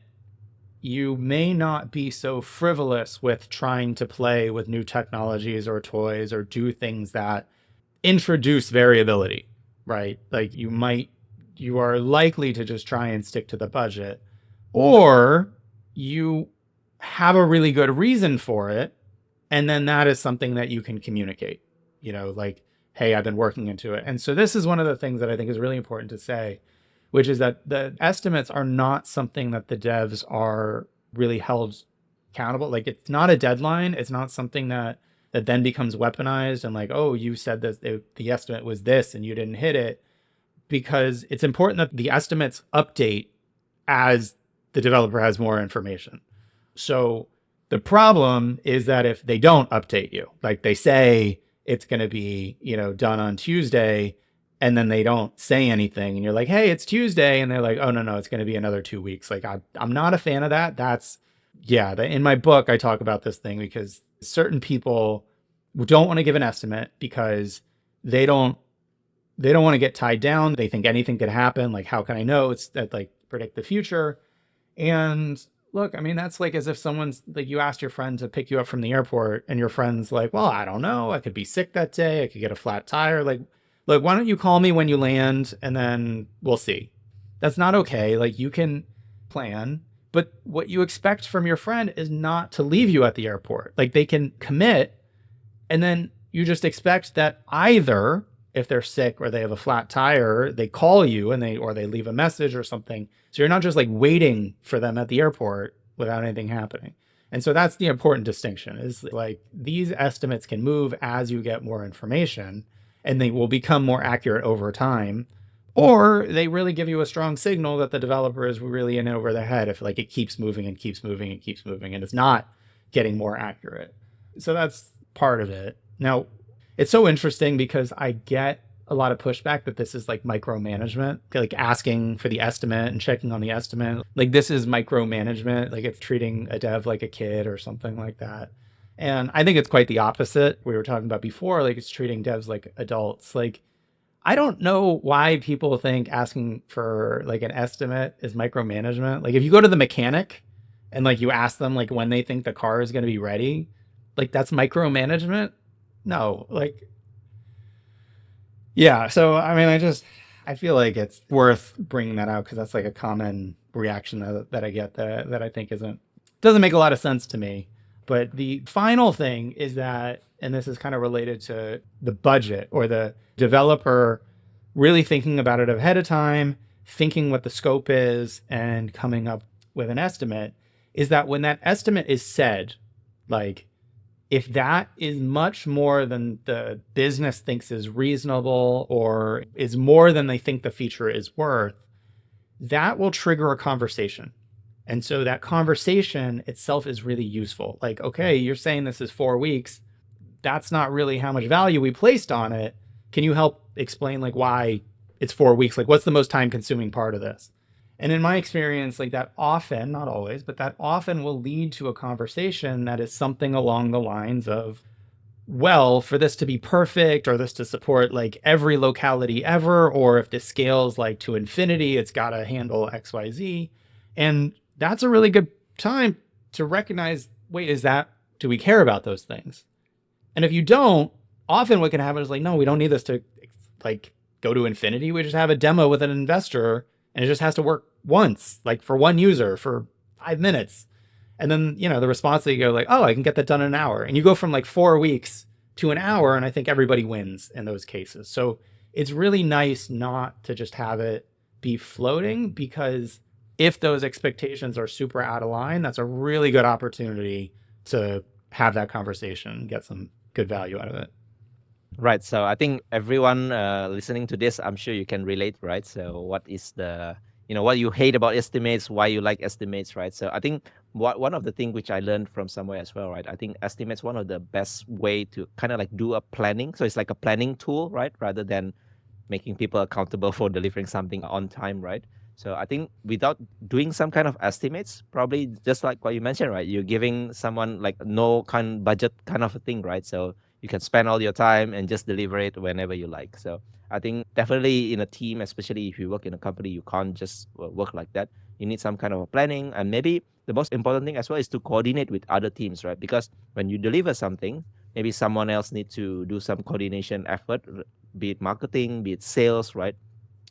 you may not be so frivolous with trying to play with new technologies or toys or do things that introduce variability, right? Like you are likely to just try and stick to the budget, or you have a really good reason for it. And then that is something that you can communicate, like, hey, I've been working into it. And so this is one of the things that I think is really important to say, which is that the estimates are not something that the devs are really held accountable. Like it's not a deadline. It's not something that then becomes weaponized and like, oh, you said that the estimate was this and you didn't hit it, because it's important that the estimates update as the developer has more information. So the problem is that if they don't update you, like they say it's going to be, done on Tuesday, and then they don't say anything and you're like, hey, it's Tuesday. And they're like, oh, no, it's going to be another 2 weeks. Like I'm not a fan of that. In my book, I talk about this thing because certain people don't want to give an estimate because they don't want to get tied down. They think anything could happen. Like, how can I know? It's that like predict the future. And look, I mean, that's like as if someone's like, you asked your friend to pick you up from the airport and your friend's like, well, I don't know. I could be sick that day. I could get a flat tire. Like, look, why don't you call me when you land and then we'll see. That's not okay. Like you can plan, but what you expect from your friend is not to leave you at the airport. Like they can commit, and then you just expect that either if they're sick or they have a flat tire, they call you and they leave a message or something. So you're not just like waiting for them at the airport without anything happening. And so that's the important distinction, is like these estimates can move as you get more information, and they will become more accurate over time, or they really give you a strong signal that the developer is really in over their head if like it keeps moving and keeps moving and keeps moving and it's not getting more accurate. So that's part of it. Now, it's so interesting because I get a lot of pushback that this is like micromanagement, like asking for the estimate and checking on the estimate. Like this is micromanagement, like it's treating a dev like a kid or something like that. And I think it's quite the opposite. We were talking about before, like it's treating devs like adults. Like, I don't know why people think asking for like an estimate is micromanagement. Like if you go to the mechanic and like you ask them like when they think the car is going to be ready, like that's micromanagement. No, like, yeah. So, I mean, I feel like it's worth bringing that out because that's like a common reaction that I get that I think doesn't make a lot of sense to me. But the final thing is that, and this is kind of related to the budget or the developer really thinking about it ahead of time, thinking what the scope is and coming up with an estimate, is that when that estimate is said, like if that is much more than the business thinks is reasonable or is more than they think the feature is worth, that will trigger a conversation. And so that conversation itself is really useful. Like, okay, you're saying this is 4 weeks. That's not really how much value we placed on it. Can you help explain like why it's 4 weeks? Like what's the most time consuming part of this? And in my experience, like that often, not always, but that often will lead to a conversation that is something along the lines of, well, for this to be perfect or this to support like every locality ever, or if this scales like to infinity, it's got to handle XYZ. And that's a really good time to recognize, wait, do we care about those things? And if you don't, often what can happen is like, no, we don't need this to like go to infinity. We just have a demo with an investor and it just has to work once, like for one user for 5 minutes. And then, the response that you go like, oh, I can get that done in an hour. And you go from like 4 weeks to an hour. And I think everybody wins in those cases. So it's really nice not to just have it be floating, because if those expectations are super out of line, that's a really good opportunity to have that conversation and get some good value out of it. Right. So I think everyone listening to this, I'm sure you can relate, right? So what is the, what you hate about estimates, why you like estimates, right? So I think one of the things which I learned from somewhere as well, right? I think estimates one of the best way to kind of like do a planning. So it's like a planning tool, right? Rather than making people accountable for delivering something on time, right? So I think without doing some kind of estimates, probably just like what you mentioned, right? You're giving someone like no kind budget kind of a thing, right? So you can spend all your time and just deliver it whenever you like. So I think definitely in a team, especially if you work in a company, you can't just work like that. You need some kind of a planning, and maybe the most important thing as well is to coordinate with other teams, right? Because when you deliver something, maybe someone else needs to do some coordination effort, be it marketing, be it sales, right?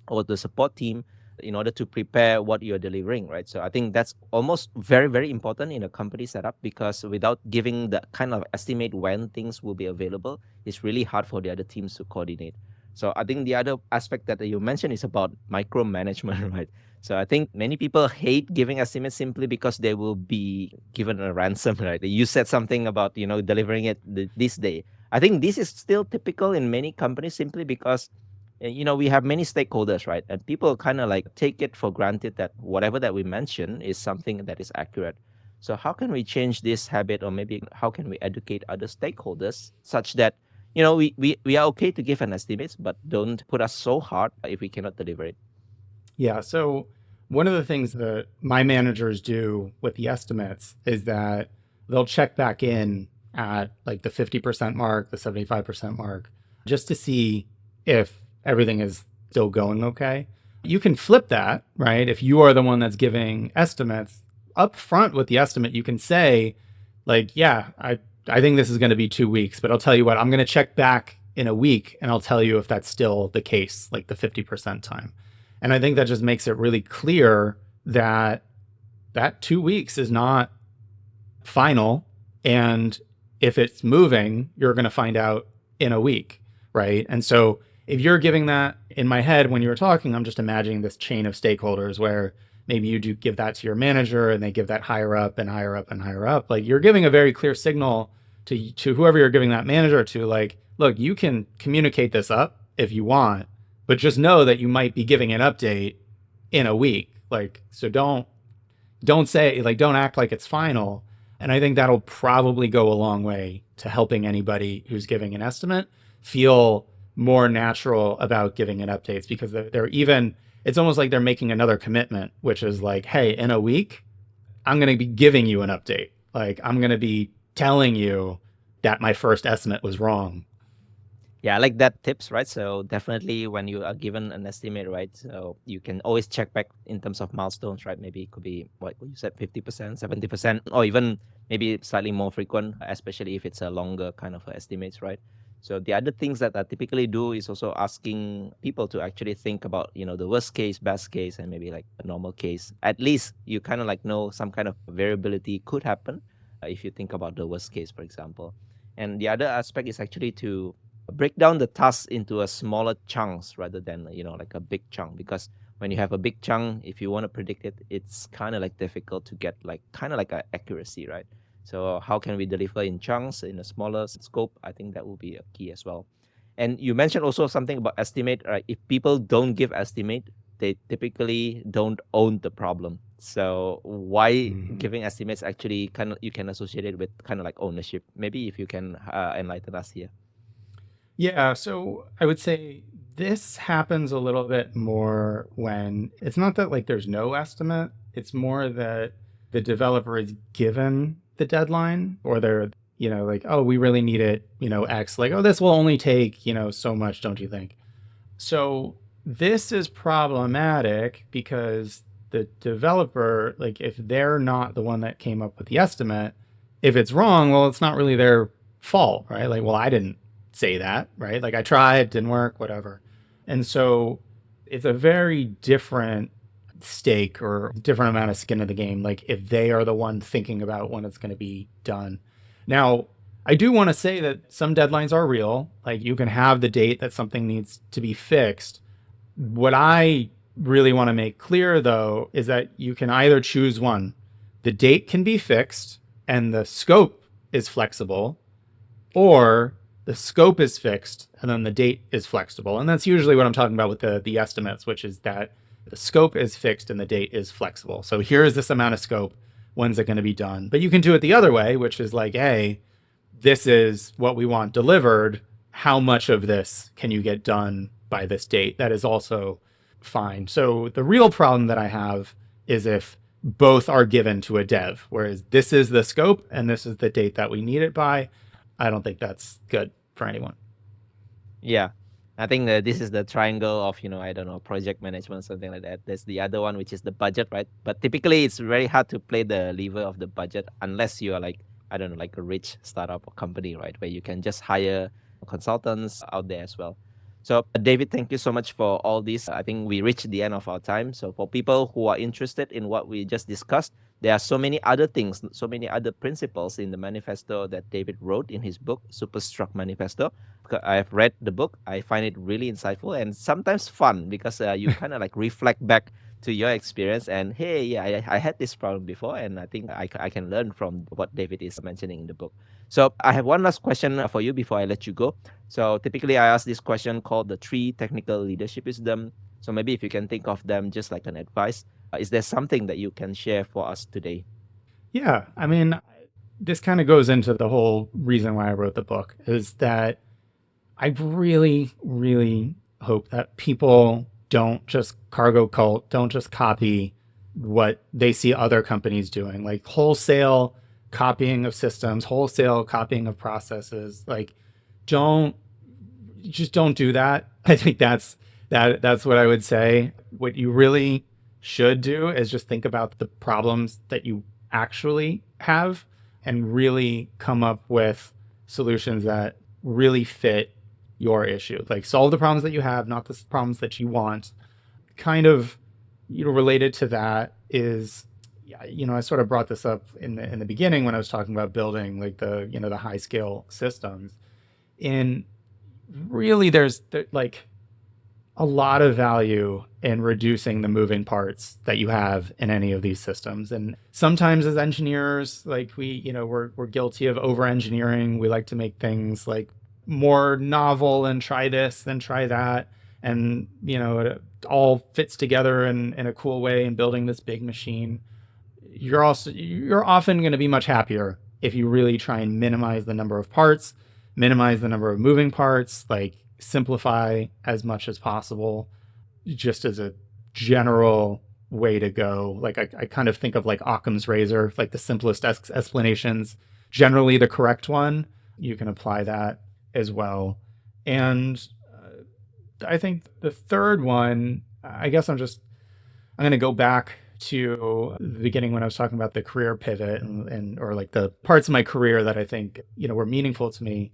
Or the support team, in order to prepare what you're delivering, right? So I think that's almost very, very important in a company setup, because without giving the kind of estimate when things will be available, it's really hard for the other teams to coordinate. So I think the other aspect that you mentioned is about micromanagement, right? So I think many people hate giving estimates simply because they will be given a ransom, right? You said something about, delivering it this day. I think this is still typical in many companies simply because we have many stakeholders, right? And people kind of like take it for granted that whatever that we mention is something that is accurate. So how can we change this habit, or maybe how can we educate other stakeholders such that, we are okay to give an estimate, but don't put us so hard if we cannot deliver it? Yeah. So one of the things that my managers do with the estimates is that they'll check back in at like the 50% mark, the 75% mark, just to see if everything is still going okay. You can flip that, right? If you are the one that's giving estimates up front with the estimate, you can say, like, yeah, I think this is going to be 2 weeks, but I'll tell you what, I'm going to check back in a week and I'll tell you if that's still the case, like the 50% time. And I think that just makes it really clear that that 2 weeks is not final. And if it's moving, you're going to find out in a week, right? And so if you're giving that, in my head when you were talking, I'm just imagining this chain of stakeholders where maybe you do give that to your manager and they give that higher up and higher up and higher up. Like, you're giving a very clear signal to whoever you're giving that manager to, like, look, you can communicate this up if you want, but just know that you might be giving an update in a week. Like, so don't say, like, don't act like it's final. And I think that'll probably go a long way to helping anybody who's giving an estimate feel more natural about giving an updates, because they're even, it's almost like they're making another commitment, which is like, hey, in a week, I'm going to be giving you an update. Like, I'm going to be telling you that my first estimate was wrong. Yeah, I like that tips, right? So definitely when you are given an estimate, right? So you can always check back in terms of milestones, right? Maybe it could be what you said, 50%, 70%, or even maybe slightly more frequent, especially if it's a longer kind of estimates, right? So the other things that I typically do is also asking people to actually think about, the worst case, best case, and maybe like a normal case. At least you kind of like know some kind of variability could happen if you think about the worst case, for example. And the other aspect is actually to break down the tasks into a smaller chunks rather than, like a big chunk, because when you have a big chunk, if you want to predict it, it's kind of like difficult to get like kind of like a accuracy, right? So how can we deliver in chunks in a smaller scope? I think that will be a key as well. And you mentioned also something about estimate, right? If people don't give estimate, they typically don't own the problem. So why giving estimates actually kind of, you can associate it with kind of like ownership? Maybe if you can enlighten us here. Yeah, so I would say this happens a little bit more when it's not that like there's no estimate, it's more that the developer is given the deadline, or they're, like, oh, we really need it, X, like, oh, this will only take, so much, don't you think? So this is problematic because the developer, like, if they're not the one that came up with the estimate, if it's wrong, well, it's not really their fault, right? Like, well, I didn't say that, right? Like I tried, didn't work, whatever. And so it's a very different stake or different amount of skin in the game. Like if they are the one thinking about when it's going to be done. Now, I do want to say that some deadlines are real. Like you can have the date that something needs to be fixed. What I really want to make clear though is that you can either choose one. The date can be fixed and the scope is flexible, or the scope is fixed and then the date is flexible. And that's usually what I'm talking about with the estimates, which is that the scope is fixed and the date is flexible. So here is this amount of scope. When's it going to be done? But you can do it the other way, which is like, hey, this is what we want delivered. How much of this can you get done by this date? That is also fine. So the real problem that I have is if both are given to a dev, whereas this is the scope and this is the date that we need it by. I don't think that's good for anyone. Yeah. I think this is the triangle of, I don't know, project management, something like that. There's the other one, which is the budget, right? But typically it's very hard to play the lever of the budget unless you are like, I don't know, like a rich startup or company, right? Where you can just hire consultants out there as well. So David, thank you so much for all this. I think we reached the end of our time. So for people who are interested in what we just discussed, there are so many other things, so many other principles in the manifesto that David wrote in his book, Superstruct Manifesto. I have read the book. I find it really insightful and sometimes fun because you kind of like reflect back to your experience and, hey, yeah, I had this problem before and I think I can learn from what David is mentioning in the book. So I have one last question for you before I let you go. So typically I ask this question called the 3 technical leadership wisdom. So maybe if you can think of them just like an advice, is there something that you can share for us today? Yeah, I mean, this kind of goes into the whole reason why I wrote the book is that I really, really hope that people don't just cargo cult, don't just copy what they see other companies doing, like wholesale copying of systems, wholesale copying of processes. Like, don't do that. I think that's what I would say. What you really should do is just think about the problems that you actually have and really come up with solutions that really fit your issue. Like solve the problems that you have, not the problems that you want. Kind of, related to that is, I sort of brought this up in the beginning when I was talking about building like the high scale systems. And really there's like a lot of value in reducing the moving parts that you have in any of these systems. And sometimes as engineers, like we're guilty of over engineering. We like to make things like more novel and try this and try that. And, it all fits together in a cool way in building this big machine. You're often going to be much happier if you really try and minimize the number of parts, minimize the number of moving parts, like simplify as much as possible, just as a general way to go. Like I kind of think of like Occam's razor, like the simplest explanations, generally the correct one. You can apply that as well. And I think the third one, I guess I'm going to go back to the beginning when I was talking about the career pivot and or like the parts of my career that I think, were meaningful to me,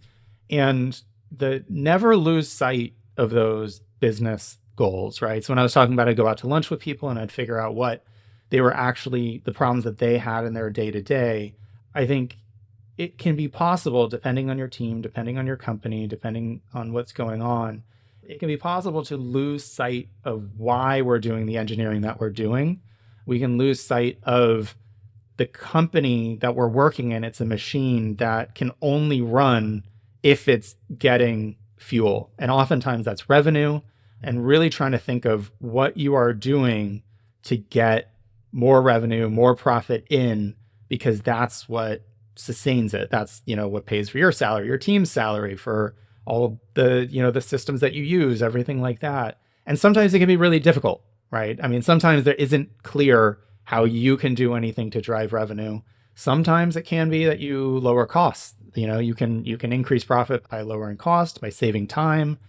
and the never lose sight of those business goals, right? So when I was talking about, I'd go out to lunch with people and I'd figure out what they were actually, the problems that they had in their day to day. I think it can be possible, depending on your team, depending on your company, depending on what's going on, it can be possible to lose sight of why we're doing the engineering that we're doing. We can lose sight of the company that we're working in. It's a machine that can only run if it's getting fuel. And oftentimes that's revenue, and really trying to think of what you are doing to get more revenue, more profit in, because that's what sustains it. That's, what pays for your salary, your team's salary, for all the, the systems that you use, everything like that. And sometimes it can be really difficult, right? I mean, sometimes there isn't clear how you can do anything to drive revenue. Sometimes it can be that you lower costs. You can increase profit by lowering cost, by saving time.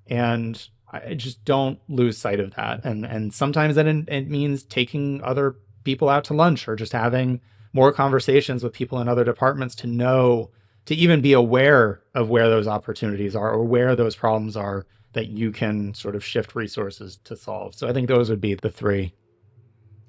And I just don't lose sight of that. And sometimes that it means taking other people out to lunch or just having more conversations with people in other departments to know to even be aware of where those opportunities are or where those problems are that you can sort of shift resources to solve. So I think those would be the three.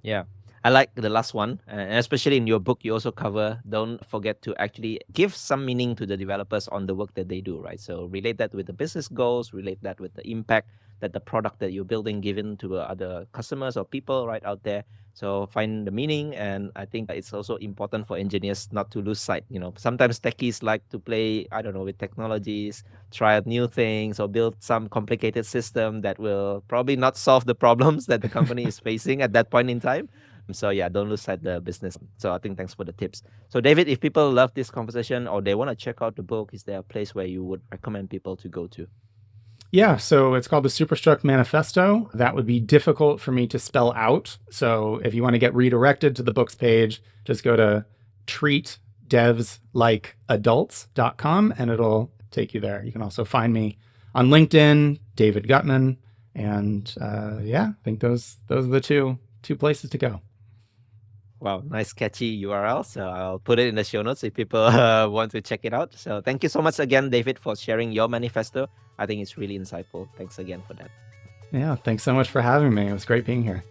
Yeah. I like the last one, and especially in your book, you also cover don't forget to actually give some meaning to the developers on the work that they do, right? So relate that with the business goals, relate that with the impact that the product that you're building given to other customers or people right out there. So find the meaning, and I think it's also important for engineers not to lose sight. Sometimes techies like to play, I don't know, with technologies, try out new things, or build some complicated system that will probably not solve the problems that the company is facing at that point in time. So yeah, don't lose sight the business. So I think thanks for the tips. So David, if people love this conversation or they want to check out the book, is there a place where you would recommend people to go to? Yeah, so it's called the Superstruct Manifesto. That would be difficult for me to spell out. So if you want to get redirected to the book's page, just go to treatdevslikeadults.com and it'll take you there. You can also find me on LinkedIn, David Guttman. And I think those are the two places to go. Wow, nice catchy URL. So I'll put it in the show notes if people want to check it out. So thank you so much again, David, for sharing your manifesto. I think it's really insightful. Thanks again for that. Yeah, thanks so much for having me. It was great being here.